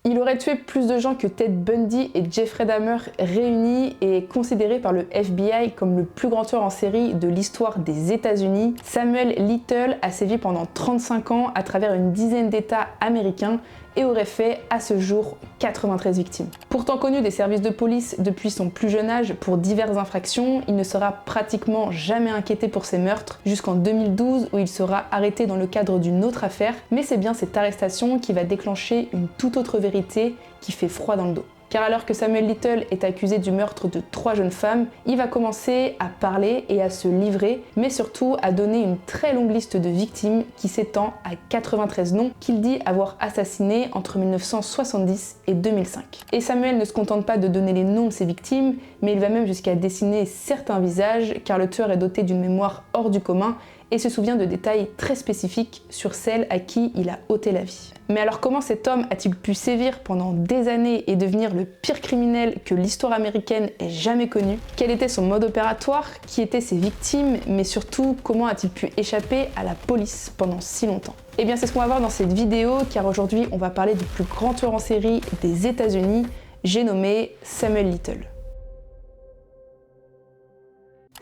Il aurait tué plus de gens que Ted Bundy et Jeffrey Dahmer réunis et est considéré par le FBI comme le plus grand tueur en série de l'histoire des États-Unis. Samuel Little a sévi pendant 35 ans à travers une dizaine d'États américains et aurait fait à ce jour 93 victimes. Pourtant connu des services de police depuis son plus jeune âge pour diverses infractions, il ne sera pratiquement jamais inquiété pour ses meurtres jusqu'en 2012 où il sera arrêté dans le cadre d'une autre affaire, mais c'est bien cette arrestation qui va déclencher une toute autre vérité qui fait froid dans le dos. Car alors que Samuel Little est accusé du meurtre de 3 jeunes femmes, il va commencer à parler et à se livrer, mais surtout à donner une très longue liste de victimes qui s'étend à 93 noms qu'il dit avoir assassinés entre 1970 et 2005. Et Samuel ne se contente pas de donner les noms de ses victimes, mais il va même jusqu'à dessiner certains visages, car le tueur est doté d'une mémoire hors du commun et se souvient de détails très spécifiques sur celles à qui il a ôté la vie. Mais alors comment cet homme a-t-il pu sévir pendant des années et devenir le pire criminel que l'histoire américaine ait jamais connu? Quel était son mode opératoire? Qui étaient ses victimes? Mais surtout, comment a-t-il pu échapper à la police pendant si longtemps? Eh bien c'est ce qu'on va voir dans cette vidéo, car aujourd'hui on va parler du plus grand tueur en série des États-Unis, j'ai nommé Samuel Little.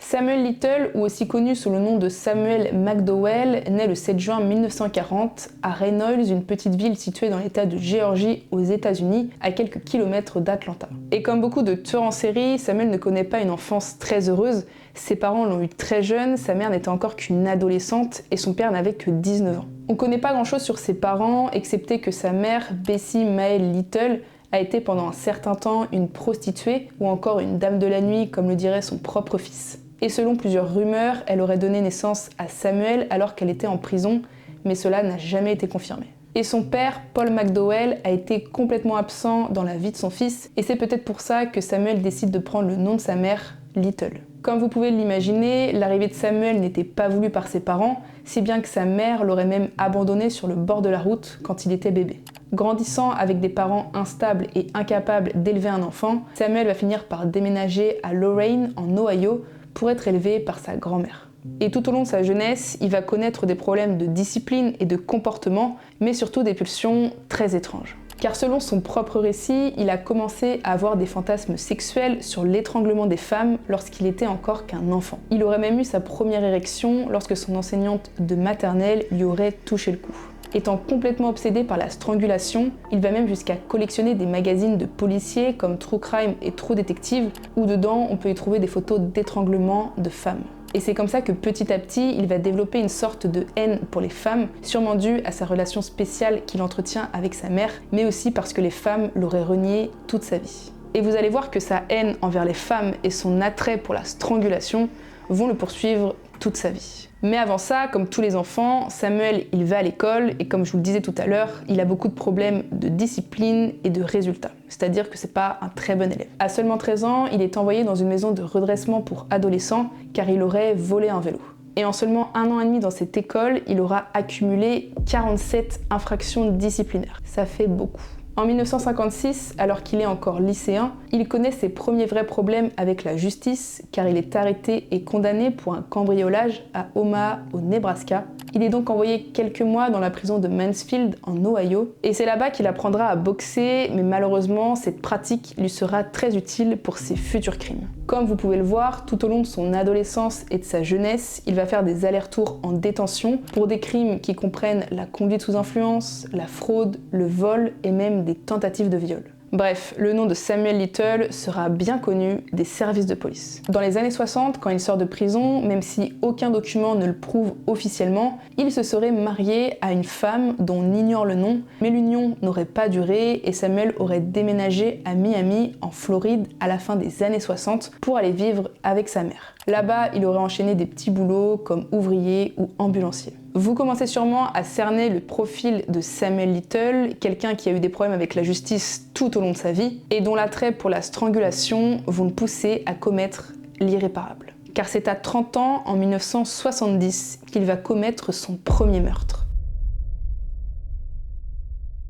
Samuel Little, ou aussi connu sous le nom de Samuel McDowell, naît le 7 juin 1940 à Reynolds, une petite ville située dans l'état de Géorgie aux États-Unis, à quelques kilomètres d'Atlanta. Et comme beaucoup de tueurs en série, Samuel ne connaît pas une enfance très heureuse. Ses parents l'ont eu très jeune, sa mère n'était encore qu'une adolescente et son père n'avait que 19 ans. On connaît pas grand chose sur ses parents, excepté que sa mère, Bessie Mael Little, a été pendant un certain temps une prostituée ou encore une dame de la nuit, comme le dirait son propre fils. Et selon plusieurs rumeurs, elle aurait donné naissance à Samuel alors qu'elle était en prison, mais cela n'a jamais été confirmé. Et son père, Paul McDowell, a été complètement absent dans la vie de son fils, et c'est peut-être pour ça que Samuel décide de prendre le nom de sa mère, Little. Comme vous pouvez l'imaginer, l'arrivée de Samuel n'était pas voulue par ses parents, si bien que sa mère l'aurait même abandonné sur le bord de la route quand il était bébé. Grandissant avec des parents instables et incapables d'élever un enfant, Samuel va finir par déménager à Lorain, en Ohio, pour être élevé par sa grand-mère. Et tout au long de sa jeunesse, il va connaître des problèmes de discipline et de comportement, mais surtout des pulsions très étranges. Car selon son propre récit, il a commencé à avoir des fantasmes sexuels sur l'étranglement des femmes lorsqu'il était encore qu'un enfant. Il aurait même eu sa première érection lorsque son enseignante de maternelle lui aurait touché le cou. Étant complètement obsédé par la strangulation, il va même jusqu'à collectionner des magazines de policiers comme True Crime et True Detective, où dedans on peut y trouver des photos d'étranglement de femmes. Et c'est comme ça que petit à petit, il va développer une sorte de haine pour les femmes, sûrement due à sa relation spéciale qu'il entretient avec sa mère, mais aussi parce que les femmes l'auraient renié toute sa vie. Et vous allez voir que sa haine envers les femmes et son attrait pour la strangulation vont le poursuivre toute sa vie. Mais avant ça, comme tous les enfants, Samuel, il va à l'école et comme je vous le disais tout à l'heure, il a beaucoup de problèmes de discipline et de résultats. C'est-à-dire que c'est pas un très bon élève. À seulement 13 ans, il est envoyé dans une maison de redressement pour adolescents car il aurait volé un vélo. Et en seulement 1 an et demi dans cette école, il aura accumulé 47 infractions disciplinaires. Ça fait beaucoup. En 1956, alors qu'il est encore lycéen, il connaît ses premiers vrais problèmes avec la justice car il est arrêté et condamné pour un cambriolage à Omaha, au Nebraska. Il est donc envoyé quelques mois dans la prison de Mansfield en Ohio et c'est là-bas qu'il apprendra à boxer, mais malheureusement cette pratique lui sera très utile pour ses futurs crimes. Comme vous pouvez le voir, tout au long de son adolescence et de sa jeunesse, il va faire des allers-retours en détention pour des crimes qui comprennent la conduite sous influence, la fraude, le vol et même des tentatives de viol. Bref, le nom de Samuel Little sera bien connu des services de police. Dans les années 60, quand il sort de prison, même si aucun document ne le prouve officiellement, il se serait marié à une femme dont on ignore le nom, mais l'union n'aurait pas duré et Samuel aurait déménagé à Miami, en Floride, à la fin des années 60 pour aller vivre avec sa mère. Là-bas, il aurait enchaîné des petits boulots comme ouvrier ou ambulancier. Vous commencez sûrement à cerner le profil de Samuel Little, quelqu'un qui a eu des problèmes avec la justice tout au long de sa vie et dont l'attrait pour la strangulation vont le pousser à commettre l'irréparable. Car c'est à 30 ans, en 1970, qu'il va commettre son premier meurtre.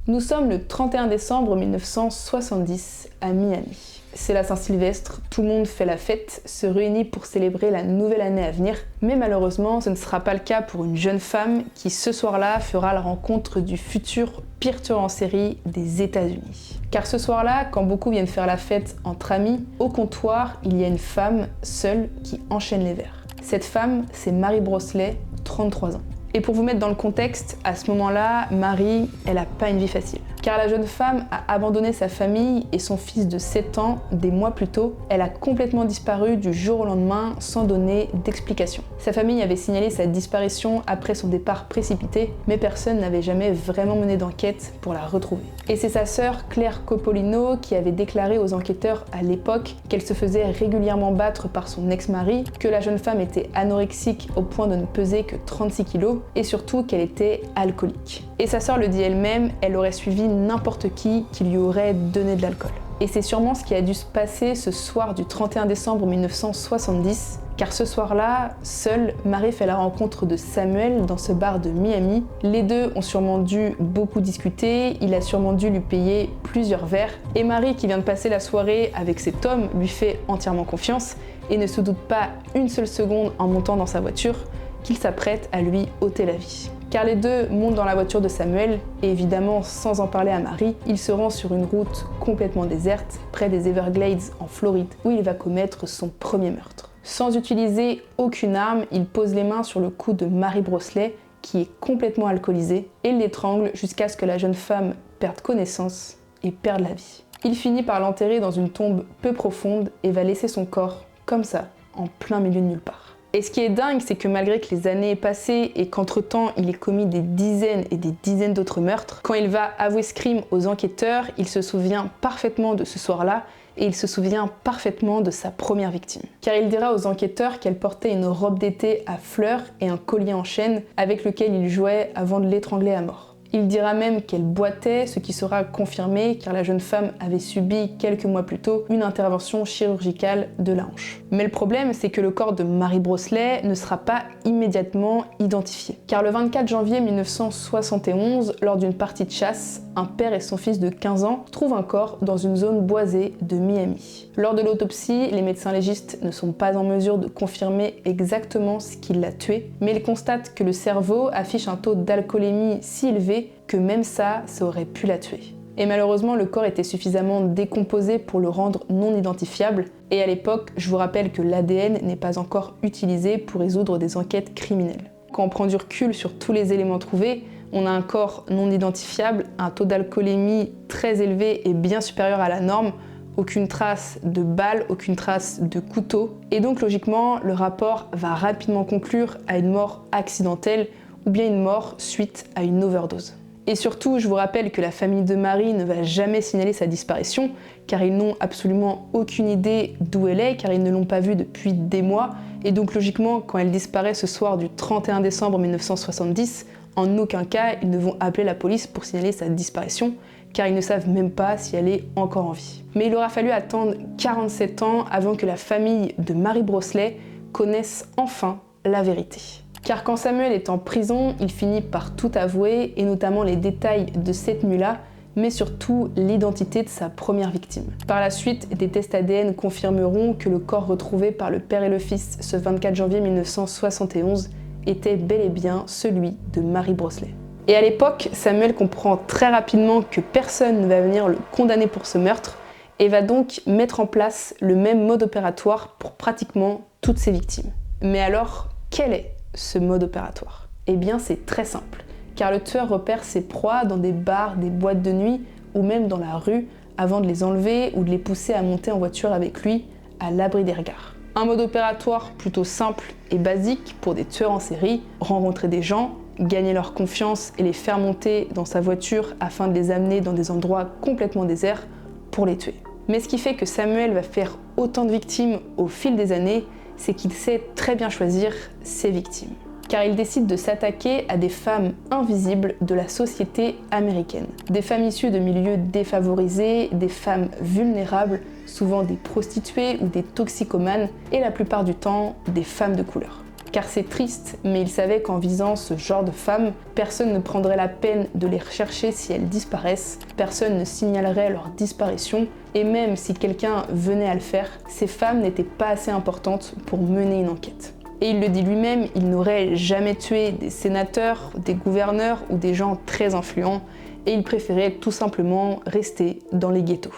Nous sommes le 31 décembre 1970 à Miami. c'est la Saint-Sylvestre, tout le monde fait la fête, se réunit pour célébrer la nouvelle année à venir, mais malheureusement ce ne sera pas le cas pour une jeune femme qui ce soir-là fera la rencontre du futur pire tueur en série des États-Unis. Car ce soir-là, quand beaucoup viennent faire la fête entre amis, au comptoir, il y a une femme seule qui enchaîne les verres. Cette femme, c'est Mary Brosley, 33 ans. Et pour vous mettre dans le contexte, à ce moment-là, Mary, elle n'a pas une vie facile. Car la jeune femme a abandonné sa famille et son fils de 7 ans des mois plus tôt. Elle a complètement disparu du jour au lendemain sans donner d'explication. Sa famille avait signalé sa disparition après son départ précipité, mais personne n'avait jamais vraiment mené d'enquête pour la retrouver. Et c'est sa sœur Claire Coppolino qui avait déclaré aux enquêteurs à l'époque qu'elle se faisait régulièrement battre par son ex-mari, que la jeune femme était anorexique au point de ne peser que 36 kilos et surtout qu'elle était alcoolique. Et sa sœur le dit elle-même, elle aurait suivi n'importe qui lui aurait donné de l'alcool. Et c'est sûrement ce qui a dû se passer ce soir du 31 décembre 1970, car ce soir-là, seule, Mary fait la rencontre de Samuel dans ce bar de Miami. Les deux ont sûrement dû beaucoup discuter, il a sûrement dû lui payer plusieurs verres, et Mary, qui vient de passer la soirée avec cet homme, lui fait entièrement confiance et ne se doute pas une seule seconde en montant dans sa voiture qu'il s'apprête à lui ôter la vie. Car les deux montent dans la voiture de Samuel, et évidemment sans en parler à Mary, il se rend sur une route complètement déserte, près des Everglades en Floride, où il va commettre son premier meurtre. Sans utiliser aucune arme, il pose les mains sur le cou de Mary Brosley, qui est complètement alcoolisée, et l'étrangle jusqu'à ce que la jeune femme perde connaissance et perde la vie. Il finit par l'enterrer dans une tombe peu profonde et va laisser son corps, comme ça, en plein milieu de nulle part. Et ce qui est dingue, c'est que malgré que les années aient passé et qu'entre-temps il ait commis des dizaines et des dizaines d'autres meurtres, quand il va avouer ce crime aux enquêteurs, il se souvient parfaitement de ce soir-là et il se souvient parfaitement de sa première victime. Car il dira aux enquêteurs qu'elle portait une robe d'été à fleurs et un collier en chaîne avec lequel il jouait avant de l'étrangler à mort. Il dira même qu'elle boitait, ce qui sera confirmé car la jeune femme avait subi quelques mois plus tôt une intervention chirurgicale de la hanche. Mais le problème, c'est que le corps de Mary Brosley ne sera pas immédiatement identifié. Car le 24 janvier 1971, lors d'une partie de chasse, un père et son fils de 15 ans trouvent un corps dans une zone boisée de Miami. Lors de l'autopsie, les médecins légistes ne sont pas en mesure de confirmer exactement ce qui l'a tué, mais ils constatent que le cerveau affiche un taux d'alcoolémie si élevé que même ça aurait pu la tuer. Et malheureusement, le corps était suffisamment décomposé pour le rendre non identifiable, et à l'époque, je vous rappelle que l'ADN n'est pas encore utilisé pour résoudre des enquêtes criminelles. Quand on prend du recul sur tous les éléments trouvés, on a un corps non identifiable, un taux d'alcoolémie très élevé et bien supérieur à la norme, aucune trace de balle, aucune trace de couteau, et donc logiquement, le rapport va rapidement conclure à une mort accidentelle ou bien une mort suite à une overdose. Et surtout, je vous rappelle que la famille de Mary ne va jamais signaler sa disparition, car ils n'ont absolument aucune idée d'où elle est, car ils ne l'ont pas vue depuis des mois, et donc logiquement, quand elle disparaît ce soir du 31 décembre 1970, en aucun cas ils ne vont appeler la police pour signaler sa disparition, car ils ne savent même pas si elle est encore en vie. Mais il aura fallu attendre 47 ans avant que la famille de Mary Brosley connaisse enfin la vérité. Car quand Samuel est en prison, il finit par tout avouer, et notamment les détails de cette nuit-là, mais surtout l'identité de sa première victime. Par la suite, des tests ADN confirmeront que le corps retrouvé par le père et le fils ce 24 janvier 1971 était bel et bien celui de Mary Brosley. Et à l'époque, Samuel comprend très rapidement que personne ne va venir le condamner pour ce meurtre, et va donc mettre en place le même mode opératoire pour pratiquement toutes ses victimes. Mais alors, quel est ce mode opératoire? Eh bien c'est très simple, car le tueur repère ses proies dans des bars, des boîtes de nuit ou même dans la rue avant de les enlever ou de les pousser à monter en voiture avec lui à l'abri des regards. Un mode opératoire plutôt simple et basique pour des tueurs en série, rencontrer des gens, gagner leur confiance et les faire monter dans sa voiture afin de les amener dans des endroits complètement déserts pour les tuer. Mais ce qui fait que Samuel va faire autant de victimes au fil des années, c'est qu'il sait très bien choisir ses victimes. Car il décide de s'attaquer à des femmes invisibles de la société américaine. Des femmes issues de milieux défavorisés, des femmes vulnérables, souvent des prostituées ou des toxicomanes, et la plupart du temps, des femmes de couleur. car c'est triste, mais il savait qu'en visant ce genre de femmes, personne ne prendrait la peine de les rechercher si elles disparaissent, personne ne signalerait leur disparition, et même si quelqu'un venait à le faire, ces femmes n'étaient pas assez importantes pour mener une enquête. Et il le dit lui-même, il n'aurait jamais tué des sénateurs, des gouverneurs ou des gens très influents, et il préférait tout simplement rester dans les ghettos.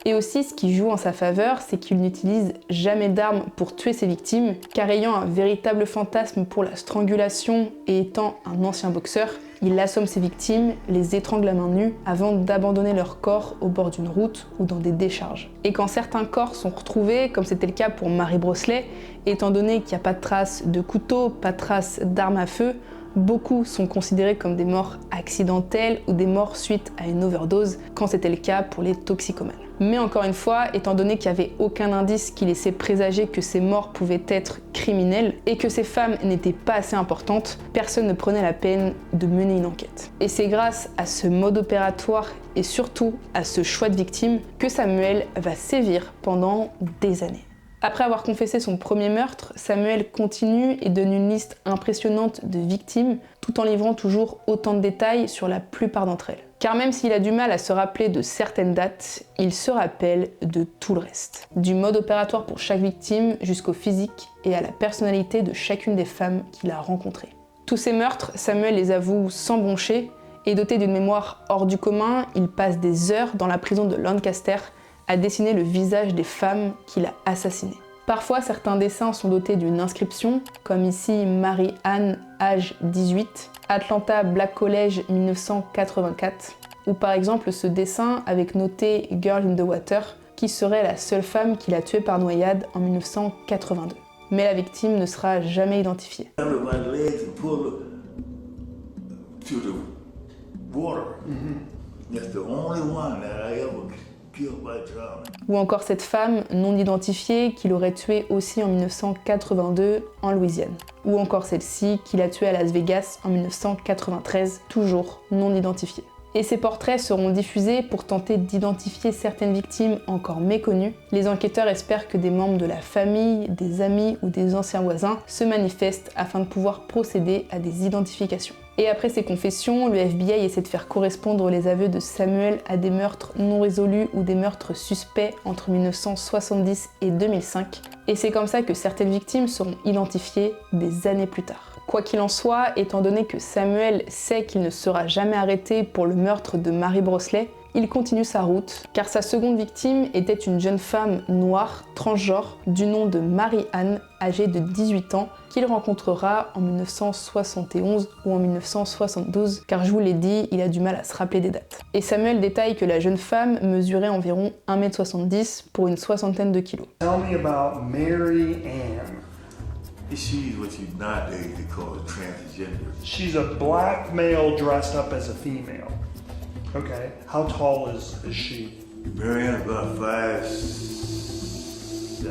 Et aussi, ce qui joue en sa faveur, c'est qu'il n'utilise jamais d'armes pour tuer ses victimes, car ayant un véritable fantasme pour la strangulation et étant un ancien boxeur, il assomme ses victimes, les étrangle à main nue, avant d'abandonner leur corps au bord d'une route ou dans des décharges. Et quand certains corps sont retrouvés, comme c'était le cas pour Mary Brosley, étant donné qu'il n'y a pas de traces de couteau, pas de traces d'armes à feu, beaucoup sont considérés comme des morts accidentelles ou des morts suite à une overdose, quand c'était le cas pour les toxicomanes. Mais encore une fois, étant donné qu'il n'y avait aucun indice qui laissait présager que ces morts pouvaient être criminelles et que ces femmes n'étaient pas assez importantes, personne ne prenait la peine de mener une enquête. Et c'est grâce à ce mode opératoire et surtout à ce choix de victime que Samuel va sévir pendant des années. Après avoir confessé son premier meurtre, Samuel continue et donne une liste impressionnante de victimes, tout en livrant toujours autant de détails sur la plupart d'entre elles. Car même s'il a du mal à se rappeler de certaines dates, il se rappelle de tout le reste. Du mode opératoire pour chaque victime jusqu'au physique et à la personnalité de chacune des femmes qu'il a rencontrées. Tous ces meurtres, Samuel les avoue sans broncher, et doté d'une mémoire hors du commun, il passe des heures dans la prison de Lancaster à dessiner le visage des femmes qu'il a assassinées. Parfois, certains dessins sont dotés d'une inscription, comme ici Mary-Ann, âge 18, Atlanta Black College 1984, ou par exemple ce dessin avec noté Girl in the Water, qui serait la seule femme qu'il a tuée par noyade en 1982. Mais la victime ne sera jamais identifiée. Ou encore cette femme non identifiée qu'il aurait tuée aussi en 1982 en Louisiane. Ou encore celle-ci qu'il a tuée à Las Vegas en 1993, toujours non identifiée. Et ces portraits seront diffusés pour tenter d'identifier certaines victimes encore méconnues. Les enquêteurs espèrent que des membres de la famille, des amis ou des anciens voisins se manifestent afin de pouvoir procéder à des identifications. Et après ces confessions, le FBI essaie de faire correspondre les aveux de Samuel à des meurtres non résolus ou des meurtres suspects entre 1970 et 2005. Et c'est comme ça que certaines victimes seront identifiées des années plus tard. Quoi qu'il en soit, étant donné que Samuel sait qu'il ne sera jamais arrêté pour le meurtre de Mary Brosley, il continue sa route, car sa seconde victime était une jeune femme noire, transgenre, du nom de Mary-Ann, âgée de 18 ans, qu'il rencontrera en 1971 ou en 1972, car je vous l'ai dit, il a du mal à se rappeler des dates. Et Samuel détaille que la jeune femme mesurait environ 1m70 pour une soixantaine de kilos. Tell me about Mary-Ann. She's what you nowadays they call a transgender. She's a black male dressed up as a female. Okay. How tall is she? Marianne about 5'7",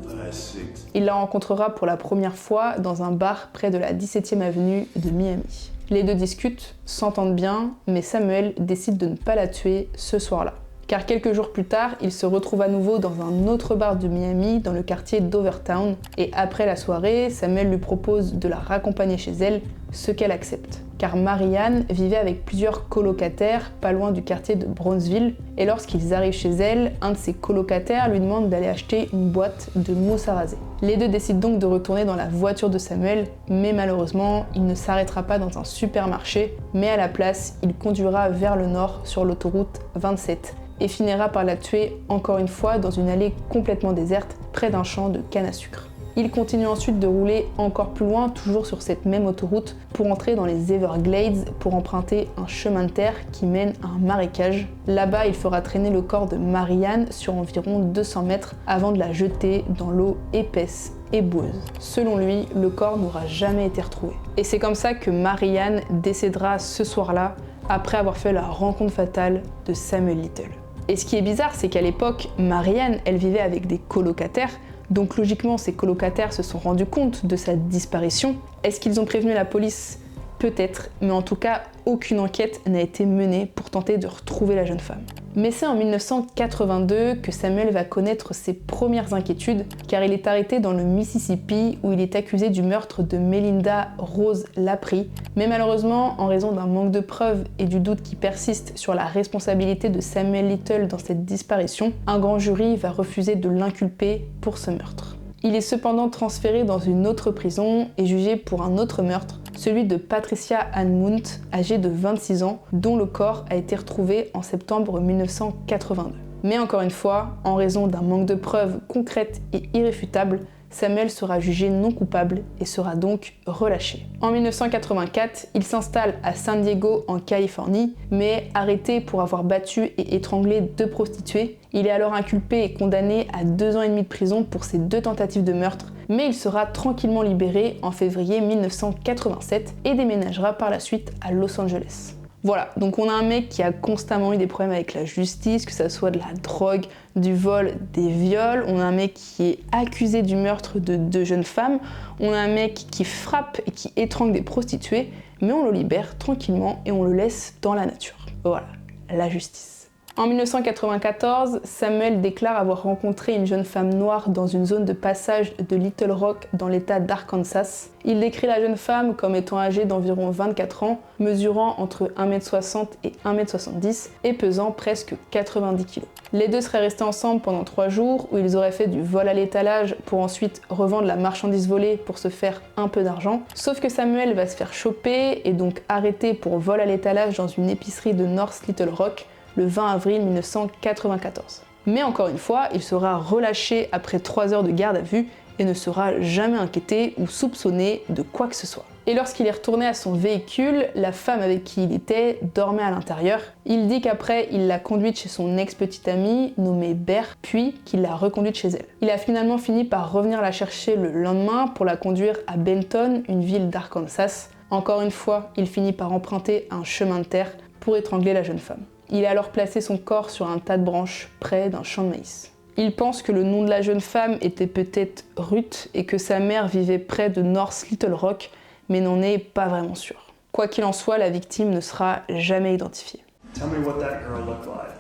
5'6". Il la rencontrera pour la première fois dans un bar près de la 17e avenue de Miami. Les deux discutent, s'entendent bien, mais Samuel décide de ne pas la tuer ce soir-là. Car quelques jours plus tard, il se retrouve à nouveau dans un autre bar de Miami, dans le quartier d'Overtown, et après la soirée, Samuel lui propose de la raccompagner chez elle, ce qu'elle accepte. Car Mary-Ann vivait avec plusieurs colocataires pas loin du quartier de Brownsville, et lorsqu'ils arrivent chez elle, un de ses colocataires lui demande d'aller acheter une boîte de mousse à raser. Les deux décident donc de retourner dans la voiture de Samuel, mais malheureusement, il ne s'arrêtera pas dans un supermarché, mais à la place, il conduira vers le nord sur l'autoroute 27, et finira par la tuer encore une fois dans une allée complètement déserte près d'un champ de canne à sucre. Il continue ensuite de rouler encore plus loin, toujours sur cette même autoroute, pour entrer dans les Everglades, pour emprunter un chemin de terre qui mène à un marécage. Là-bas, il fera traîner le corps de Mary-Ann sur environ 200 mètres avant de la jeter dans l'eau épaisse et boueuse. Selon lui, le corps n'aura jamais été retrouvé. Et c'est comme ça que Mary-Ann décédera ce soir-là, après avoir fait la rencontre fatale de Samuel Little. Et ce qui est bizarre, c'est qu'à l'époque, Mary-Ann, elle vivait avec des colocataires, donc logiquement, ces colocataires se sont rendus compte de sa disparition. Est-ce qu'ils ont prévenu la police ? Peut-être, mais en tout cas, aucune enquête n'a été menée pour tenter de retrouver la jeune femme. Mais c'est en 1982 que Samuel va connaître ses premières inquiétudes, car il est arrêté dans le Mississippi où il est accusé du meurtre de Melinda Rose Laprie. Mais malheureusement, en raison d'un manque de preuves et du doute qui persiste sur la responsabilité de Samuel Little dans cette disparition, un grand jury va refuser de l'inculper pour ce meurtre. Il est cependant transféré dans une autre prison et jugé pour un autre meurtre, celui de Patricia Ann Mount, âgée de 26 ans, dont le corps a été retrouvé en septembre 1982. Mais encore une fois, en raison d'un manque de preuves concrètes et irréfutables, Samuel sera jugé non coupable et sera donc relâché. En 1984, il s'installe à San Diego en Californie, mais arrêté pour avoir battu et étranglé 2 prostituées. Il est alors inculpé et condamné à 2 ans et demi de prison pour ces 2 tentatives de meurtre, mais il sera tranquillement libéré en février 1987 et déménagera par la suite à Los Angeles. Voilà, donc on a un mec qui a constamment eu des problèmes avec la justice, que ça soit de la drogue, du vol, des viols. On a un mec qui est accusé du meurtre de 2 jeunes femmes. On a un mec qui frappe et qui étrangle des prostituées, mais on le libère tranquillement et on le laisse dans la nature. Voilà, la justice. En 1994, Samuel déclare avoir rencontré une jeune femme noire dans une zone de passage de Little Rock dans l'état d'Arkansas. Il décrit la jeune femme comme étant âgée d'environ 24 ans, mesurant entre 1m60 et 1m70 et pesant presque 90 kg. Les deux seraient restés ensemble pendant 3 jours où ils auraient fait du vol à l'étalage pour ensuite revendre la marchandise volée pour se faire un peu d'argent. Sauf que Samuel va se faire choper et donc arrêté pour vol à l'étalage dans une épicerie de North Little Rock le 20 avril 1994. Mais encore une fois, il sera relâché après 3 heures de garde à vue et ne sera jamais inquiété ou soupçonné de quoi que ce soit. Et lorsqu'il est retourné à son véhicule, la femme avec qui il était dormait à l'intérieur. Il dit qu'après, il l'a conduite chez son ex-petite amie, nommée Bert, puis qu'il l'a reconduite chez elle. Il a finalement fini par revenir la chercher le lendemain pour la conduire à Benton, une ville d'Arkansas. Encore une fois, il finit par emprunter un chemin de terre pour étrangler la jeune femme. Il a alors placé son corps sur un tas de branches près d'un champ de maïs. Il pense que le nom de la jeune femme était peut-être Ruth et que sa mère vivait près de North Little Rock, mais n'en est pas vraiment sûr. Quoi qu'il en soit, la victime ne sera jamais identifiée. Tell me what that girl looked like.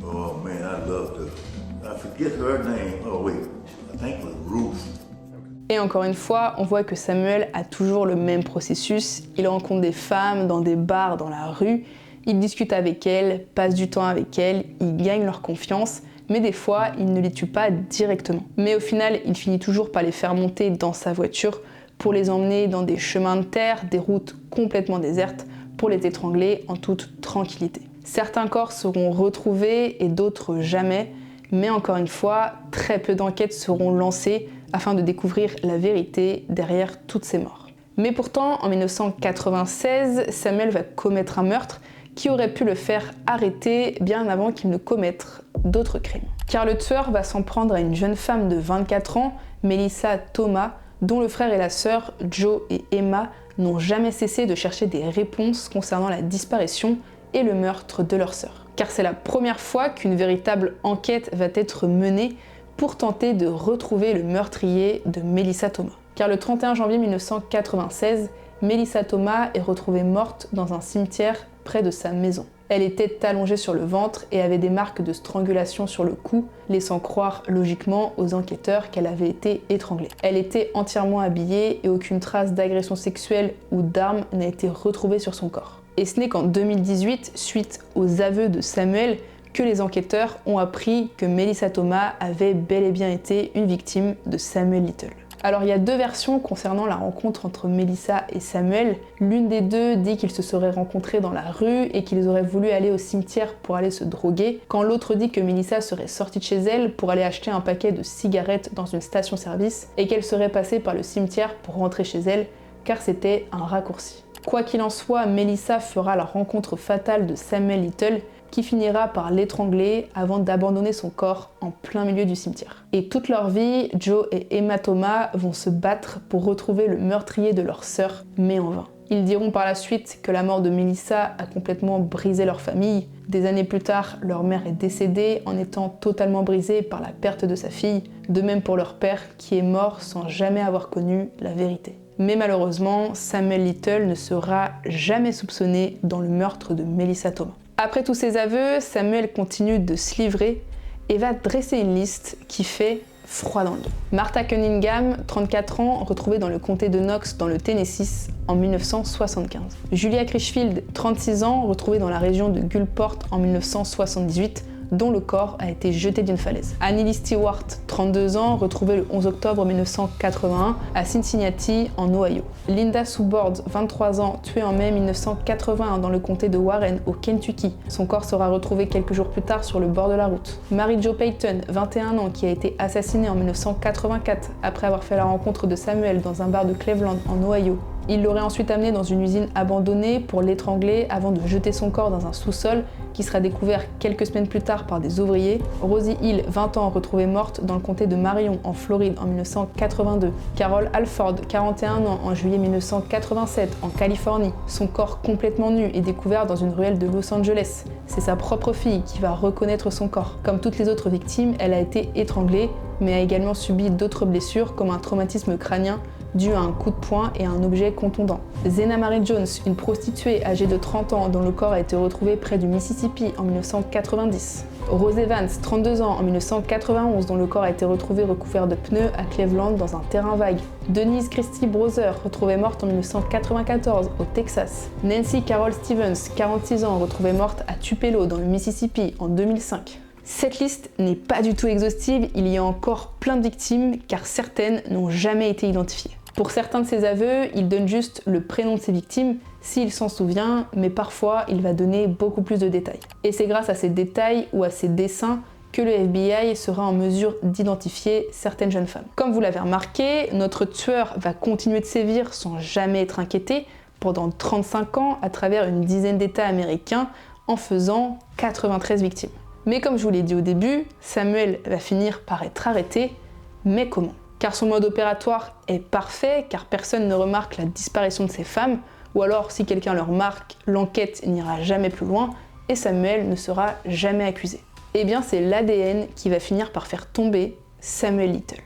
Oh man, I loved her. I forget her name. Oh wait, I think it was Ruth. Et encore une fois, on voit que Samuel a toujours le même processus. Il rencontre des femmes dans des bars dans la rue, il discute avec elles, passe du temps avec elles, il gagne leur confiance, mais des fois, il ne les tue pas directement. Mais au final, il finit toujours par les faire monter dans sa voiture pour les emmener dans des chemins de terre, des routes complètement désertes, pour les étrangler en toute tranquillité. Certains corps seront retrouvés et d'autres jamais, mais encore une fois, très peu d'enquêtes seront lancées afin de découvrir la vérité derrière toutes ces morts. Mais pourtant, en 1996, Samuel va commettre un meurtre qui aurait pu le faire arrêter bien avant qu'il ne commette d'autres crimes. Car le tueur va s'en prendre à une jeune femme de 24 ans, Melissa Thomas, dont le frère et la sœur, Joe et Emma, n'ont jamais cessé de chercher des réponses concernant la disparition et le meurtre de leur sœur. Car c'est la première fois qu'une véritable enquête va être menée pour tenter de retrouver le meurtrier de Melissa Thomas. Car le 31 janvier 1996, Melissa Thomas est retrouvée morte dans un cimetière près de sa maison. Elle était allongée sur le ventre et avait des marques de strangulation sur le cou, laissant croire logiquement aux enquêteurs qu'elle avait été étranglée. Elle était entièrement habillée et aucune trace d'agression sexuelle ou d'arme n'a été retrouvée sur son corps. Et ce n'est qu'en 2018, suite aux aveux de Samuel, que les enquêteurs ont appris que Melissa Thomas avait bel et bien été une victime de Samuel Little. Alors il y a 2 versions concernant la rencontre entre Melissa et Samuel. L'une des 2 dit qu'ils se seraient rencontrés dans la rue et qu'ils auraient voulu aller au cimetière pour aller se droguer, quand l'autre dit que Melissa serait sortie de chez elle pour aller acheter un paquet de cigarettes dans une station-service et qu'elle serait passée par le cimetière pour rentrer chez elle, car c'était un raccourci. Quoi qu'il en soit, Melissa fera la rencontre fatale de Samuel Little, qui finira par l'étrangler avant d'abandonner son corps en plein milieu du cimetière. Et toute leur vie, Joe et Emma Thomas vont se battre pour retrouver le meurtrier de leur sœur, mais en vain. Ils diront par la suite que la mort de Melissa a complètement brisé leur famille. Des années plus tard, leur mère est décédée en étant totalement brisée par la perte de sa fille, de même pour leur père qui est mort sans jamais avoir connu la vérité. Mais malheureusement, Samuel Little ne sera jamais soupçonné dans le meurtre de Melissa Thomas. Après tous ces aveux, Samuel continue de se livrer et va dresser une liste qui fait froid dans le dos. Martha Cunningham, 34 ans, retrouvée dans le comté de Knox dans le Tennessee en 1975. Julia Critchfield, 36 ans, retrouvée dans la région de Gulfport en 1978, dont le corps a été jeté d'une falaise. Annie Lee Stewart, 32 ans, retrouvée le 11 octobre 1981 à Cincinnati, en Ohio. Linda Sue Board, 23 ans, tuée en mai 1981 dans le comté de Warren, au Kentucky. Son corps sera retrouvé quelques jours plus tard sur le bord de la route. Mary Jo Payton, 21 ans, qui a été assassinée en 1984 après avoir fait la rencontre de Samuel dans un bar de Cleveland, en Ohio. Il l'aurait ensuite amenée dans une usine abandonnée pour l'étrangler avant de jeter son corps dans un sous-sol qui sera découvert quelques semaines plus tard par des ouvriers. Rosie Hill, 20 ans, retrouvée morte dans le comté de Marion, en Floride, en 1982. Carol Alford, 41 ans, en juillet 1987, en Californie. Son corps complètement nu est découvert dans une ruelle de Los Angeles. C'est sa propre fille qui va reconnaître son corps. Comme toutes les autres victimes, elle a été étranglée, mais a également subi d'autres blessures comme un traumatisme crânien dû à un coup de poing et à un objet contondant. Zena Marie Jones, une prostituée âgée de 30 ans dont le corps a été retrouvé près du Mississippi en 1990. Rose Evans, 32 ans, en 1991, dont le corps a été retrouvé recouvert de pneus à Cleveland dans un terrain vague. Denise Christie Browser, retrouvée morte en 1994 au Texas. Nancy Carol Stevens, 46 ans, retrouvée morte à Tupelo dans le Mississippi en 2005. Cette liste n'est pas du tout exhaustive, il y a encore plein de victimes car certaines n'ont jamais été identifiées. Pour certains de ces aveux, il donne juste le prénom de ses victimes, s'il s'en souvient, mais parfois il va donner beaucoup plus de détails. Et c'est grâce à ces détails ou à ces dessins que le FBI sera en mesure d'identifier certaines jeunes femmes. Comme vous l'avez remarqué, notre tueur va continuer de sévir sans jamais être inquiété pendant 35 ans à travers une dizaine d'États américains en faisant 93 victimes. Mais comme je vous l'ai dit au début, Samuel va finir par être arrêté, mais comment ? Car son mode opératoire est parfait, car personne ne remarque la disparition de ces femmes, ou alors si quelqu'un le remarque, l'enquête n'ira jamais plus loin et Samuel ne sera jamais accusé. Eh bien c'est l'ADN qui va finir par faire tomber Samuel Little.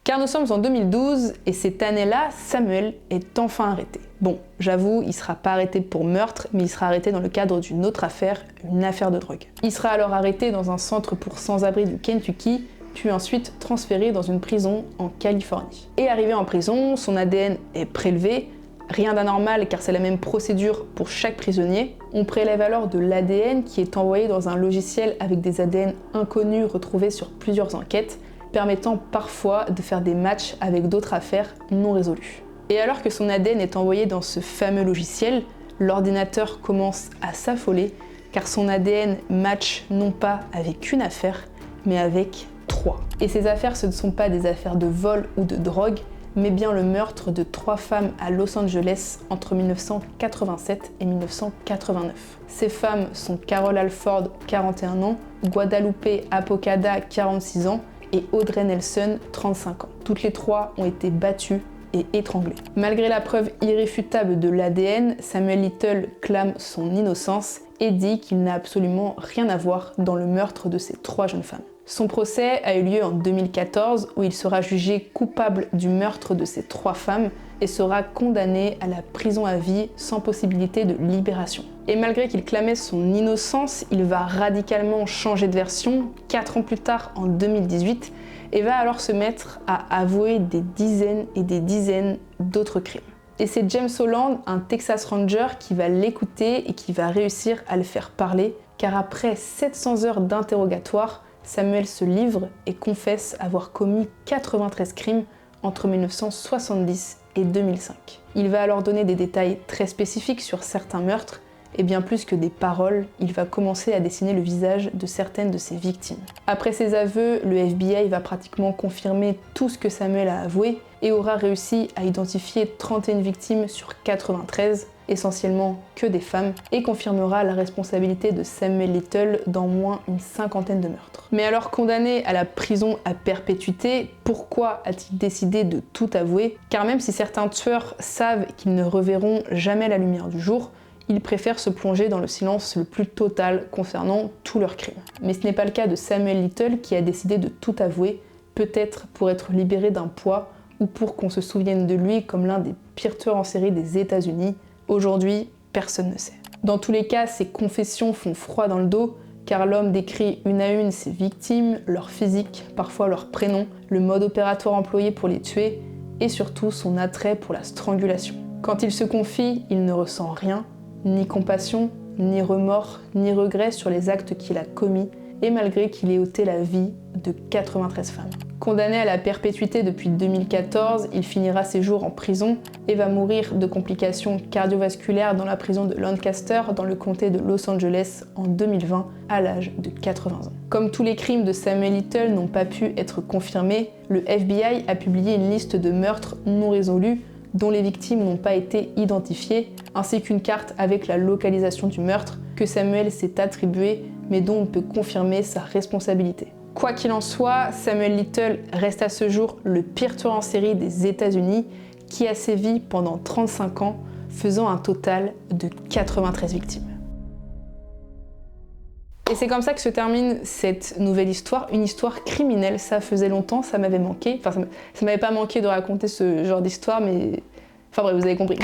Car nous sommes en 2012 et cette année-là, Samuel est enfin arrêté. Bon, j'avoue, il sera pas arrêté pour meurtre, mais il sera arrêté dans le cadre d'une autre affaire, une affaire de drogue. Il sera alors arrêté dans un centre pour sans-abri du Kentucky, puis ensuite transféré dans une prison en Californie. Et arrivé en prison, son ADN est prélevé, rien d'anormal car c'est la même procédure pour chaque prisonnier. On prélève alors de l'ADN qui est envoyé dans un logiciel avec des ADN inconnus retrouvés sur plusieurs enquêtes, permettant parfois de faire des matchs avec d'autres affaires non résolues. Et alors que son ADN est envoyé dans ce fameux logiciel, l'ordinateur commence à s'affoler car son ADN match non pas avec une affaire, mais avec 3. Et ces affaires, ce ne sont pas des affaires de vol ou de drogue, mais bien le meurtre de 3 femmes à Los Angeles entre 1987 et 1989. Ces femmes sont Carol Alford, 41 ans, Guadalupe Apocada, 46 ans, et Audrey Nelson, 35 ans. Toutes les 3 ont été battues et étranglées. Malgré la preuve irréfutable de l'ADN, Samuel Little clame son innocence et dit qu'il n'a absolument rien à voir dans le meurtre de ces 3 jeunes femmes. Son procès a eu lieu en 2014 où il sera jugé coupable du meurtre de ces 3 femmes et sera condamné à la prison à vie sans possibilité de libération. Et malgré qu'il clamait son innocence, il va radicalement changer de version 4 ans plus tard en 2018 et va alors se mettre à avouer des dizaines et des dizaines d'autres crimes. Et c'est James Holland, un Texas Ranger, qui va l'écouter et qui va réussir à le faire parler, car après 700 heures d'interrogatoire, Samuel se livre et confesse avoir commis 93 crimes entre 1970 et 2005. Il va alors donner des détails très spécifiques sur certains meurtres, et bien plus que des paroles, il va commencer à dessiner le visage de certaines de ses victimes. Après ses aveux, le FBI va pratiquement confirmer tout ce que Samuel a avoué et aura réussi à identifier 31 victimes sur 93, essentiellement que des femmes, et confirmera la responsabilité de Samuel Little dans moins une 50aine de meurtres. Mais alors condamné à la prison à perpétuité, pourquoi a-t-il décidé de tout avouer ? Car même si certains tueurs savent qu'ils ne reverront jamais la lumière du jour, ils préfèrent se plonger dans le silence le plus total concernant tous leurs crimes. Mais ce n'est pas le cas de Samuel Little qui a décidé de tout avouer, peut-être pour être libéré d'un poids ou pour qu'on se souvienne de lui comme l'un des pires tueurs en série des États-Unis. Aujourd'hui, personne ne sait. Dans tous les cas, ces confessions font froid dans le dos, car l'homme décrit une à une ses victimes, leur physique, parfois leur prénom, le mode opératoire employé pour les tuer, et surtout son attrait pour la strangulation. Quand il se confie, il ne ressent rien, ni compassion, ni remords, ni regret sur les actes qu'il a commis, et malgré qu'il ait ôté la vie de 93 femmes. Condamné à la perpétuité depuis 2014, il finira ses jours en prison et va mourir de complications cardiovasculaires dans la prison de Lancaster, dans le comté de Los Angeles, en 2020, à l'âge de 80 ans. Comme tous les crimes de Samuel Little n'ont pas pu être confirmés, le FBI a publié une liste de meurtres non résolus dont les victimes n'ont pas été identifiées, ainsi qu'une carte avec la localisation du meurtre que Samuel s'est attribué, mais dont on peut confirmer sa responsabilité. Quoi qu'il en soit, Samuel Little reste à ce jour le pire tueur en série des États-Unis, qui a sévi pendant 35 ans, faisant un total de 93 victimes. Et c'est comme ça que se termine cette nouvelle histoire, une histoire criminelle. Ça faisait longtemps, ça m'avait manqué. Enfin, ça m'avait pas manqué de raconter ce genre d'histoire, mais... Enfin bref, vous avez compris.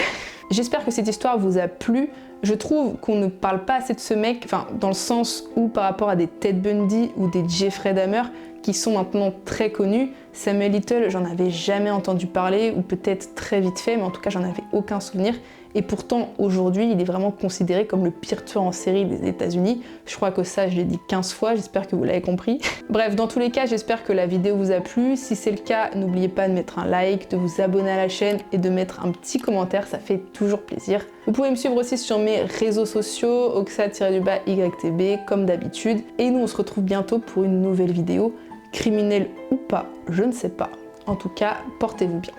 J'espère que cette histoire vous a plu. Je trouve qu'on ne parle pas assez de ce mec, enfin dans le sens où par rapport à des Ted Bundy ou des Jeffrey Dahmer, qui sont maintenant très connus, Samuel Little, j'en avais jamais entendu parler, ou peut-être très vite fait, mais en tout cas j'en avais aucun souvenir. Et pourtant, aujourd'hui, il est vraiment considéré comme le pire tueur en série des États-Unis. Je crois que ça, je l'ai dit 15 fois, j'espère que vous l'avez compris. Bref, dans tous les cas, j'espère que la vidéo vous a plu. Si c'est le cas, n'oubliez pas de mettre un like, de vous abonner à la chaîne et de mettre un petit commentaire, ça fait toujours plaisir. Vous pouvez me suivre aussi sur mes réseaux sociaux, oxa-ytb, comme d'habitude. Et nous, on se retrouve bientôt pour une nouvelle vidéo. Criminel ou pas, je ne sais pas. En tout cas, portez-vous bien.